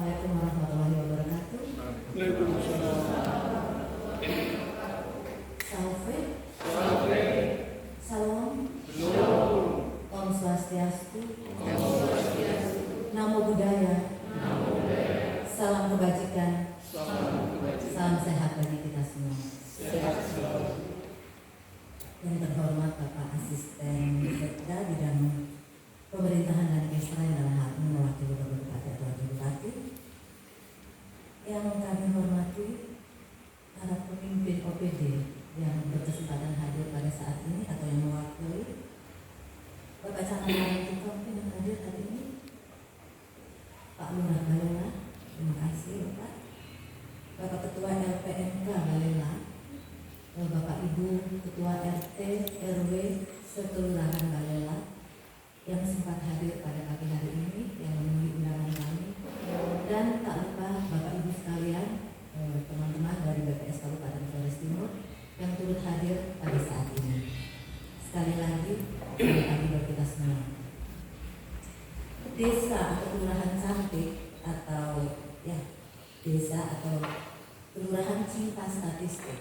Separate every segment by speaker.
Speaker 1: Assalamualaikum warahmatullahi wabarakatuh.
Speaker 2: Waalaikumsalam.
Speaker 1: Salve. Salam. Om Swastiastu. Namo Buddhaya. Salam kebajikan. Salam sehat bagi kita semua. Yang terhormat Bapak Asisten Sekda Bidang Pemerintahan dan Kesra dalam hal ini mewakili Bapak Bupati atau Wakil Bupati. Yang kami hormati para pemimpin OPD yang berkesempatan hadir pada saat ini atau yang mewakili. Bapak Camat Wali yang hadir hari ini, Pak Lurah Balela, terima kasih Bapak. Bapak Ketua LPMK Balela, Bapak Ibu Ketua RT RW Sekelurahan Balela yang sempat hadir pada pagi hari ini, yang memenuhi undangan kami, dan tak lupa Bapak Ibu sekalian, teman-teman dari BPS Kabupaten Flores Timur yang turut hadir pada saat ini. Sekali lagi, selamat pagi buat kita semua. Desa atau kelurahan cantik atau desa atau kelurahan cinta statistik,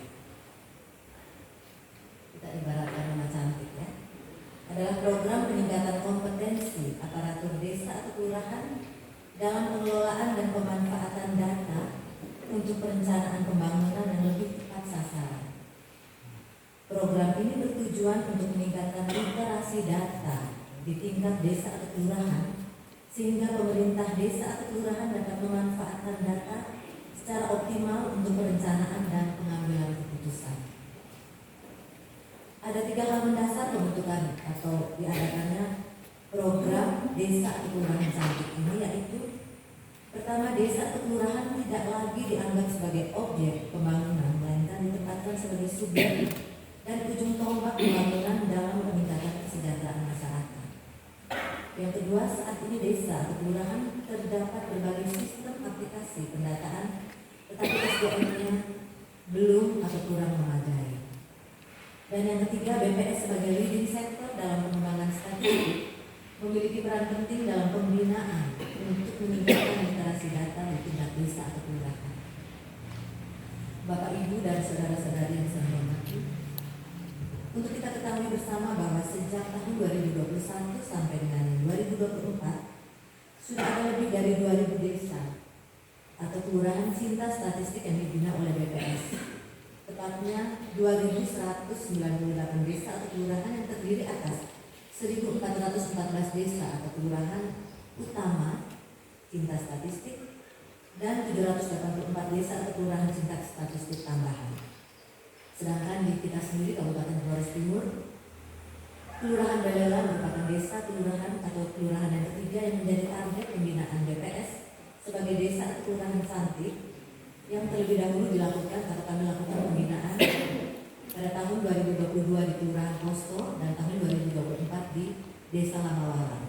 Speaker 1: kita ibaratkan nama cantik ya, adalah program peningkatan kompetensi aparatur desa atau kelurahan dalam pengelolaan dan pemanfaatan data untuk perencanaan pembangunan yang lebih tepat sasaran. Program ini bertujuan untuk meningkatkan literasi data di tingkat desa atau kelurahan, sehingga pemerintah desa atau kelurahan dapat memanfaatkan data secara optimal untuk perencanaan dan pengambilan keputusan. Ada 3 hal mendasar pembentukan atau diadakannya program desa atau kelurahan cantik ini, yaitu pertama, desa atau kelurahan tidak lagi dianggap sebagai objek pembangunan, melainkan ditempatkan sebagai subjek dan ujung tombak pembangunan dalam meningkatkan kesejahteraan masyarakat. Yang kedua, saat ini desa atau kelurahan terdapat berbagai sistem aplikasi pendataan, tetapi SDM-nya belum atau kurang memadai. Dan yang ketiga, BPS sebagai leading sector dalam pengembangan statistik memiliki peran penting dalam pembinaan untuk meningkatkan literasi data di tingkat desa atau kelurahan. Bapak, Ibu, dan saudara-saudari yang saya hormati, untuk kita ketahui bersama bahwa sejak tahun 2021 sampai dengan 2024 sudah ada lebih dari 2.000 desa atau kelurahan cinta statistik yang dibina oleh BPS. Tepatnya 2.198 desa atau kelurahan yang terdiri atas 1.414 desa atau kelurahan utama cinta statistik dan 784 desa atau kelurahan cinta statistik tambahan. Sedangkan di kita sendiri Kabupaten Flores Timur, Kelurahan Balela merupakan desa kelurahan atau kelurahan yang ketiga yang menjadi target pembinaan BPS sebagai desa atau kelurahan cantik yang terlebih dahulu dilakukan atau kami lakukan pembinaan pada tahun 2022 di Kelurahan Posto dan tahun 2024 di Desa Lamawalang.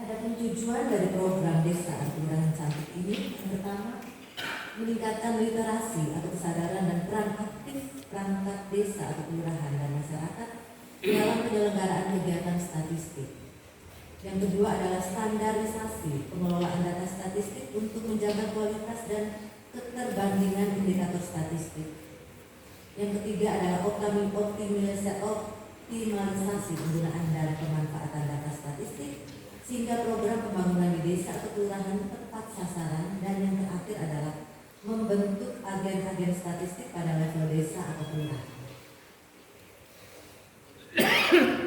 Speaker 1: Adapun tujuan dari program desa atau kelurahan cantik ini, yang pertama, meningkatkan literasi atau kesadaran dan peran aktif perangkat desa atau kelurahan dan masyarakat dalam penyelenggaraan kegiatan statistik. Yang kedua adalah standarisasi pengelolaan data statistik untuk menjaga kualitas dan keterbandingan indikator statistik. Yang ketiga adalah optimalisasi penggunaan dan pemanfaatan data statistik sehingga program pembangunan di desa atau kelurahan tepat sasaran. Dan yang terakhir adalah membentuk agen-agen statistik pada level desa atau kelurahan.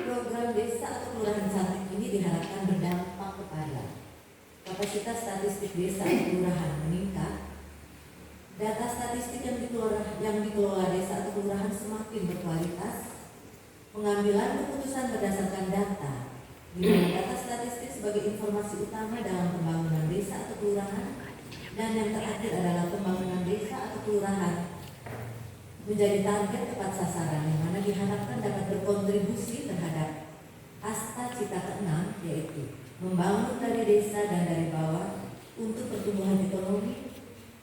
Speaker 1: Program desa atau kelurahan cantik ini diharapkan berdampak kepada kapasitas statistik desa atau kelurahan meningkat, data statistik yang dikelola desa atau kelurahan semakin berkualitas, pengambilan keputusan berdasarkan data, di mana data statistik sebagai informasi utama dalam pembangunan desa atau kelurahan, dan yang terakhir adalah pembangunan desa atau kelurahan menjadi target tepat sasaran yang mana diharapkan dapat berkontribusi terhadap asta cita ke-6, yaitu membangun dari desa dan dari bawah untuk pertumbuhan ekonomi,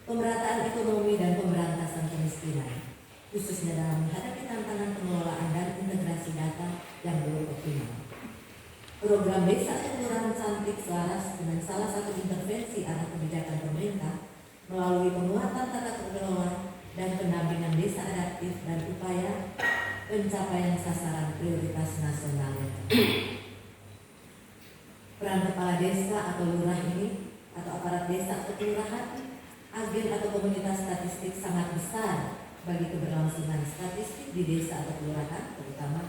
Speaker 1: pemerataan ekonomi, dan pemberantasan kemiskinan, khususnya dalam menghadapi tantangan pengelolaan dan integrasi data yang belum optimal. Program desa atau kelurahan cantik selaras dengan salah satu intervensi arah melalui penguatan tata kelola dan pendampingan desa adaptif dan upaya pencapaian sasaran prioritas nasional. Peran kepala desa atau lurah ini atau aparat desa atau kelurahan, agen atau komunitas statistik sangat besar bagi keberlangsungan statistik di desa atau kelurahan, terutama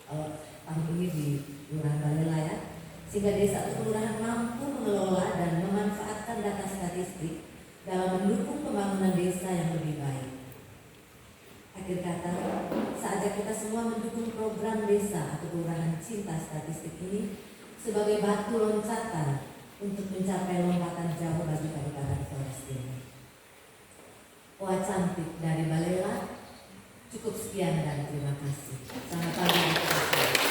Speaker 1: tahun ini di Kelurahan Balelaya, sehingga desa atau kelurahan mampu mengelola dan memanfaatkan data statistik dalam mendukung pembangunan desa yang lebih baik. Akhir kata, saatnya kita semua mendukung program desa atau kelurahan cinta statistik ini sebagai batu loncatan untuk mencapai lompatan jauh bagi Kabupaten Flores Timur. Wah cantik dari Balela, cukup sekian dan terima kasih. Selamat pagi.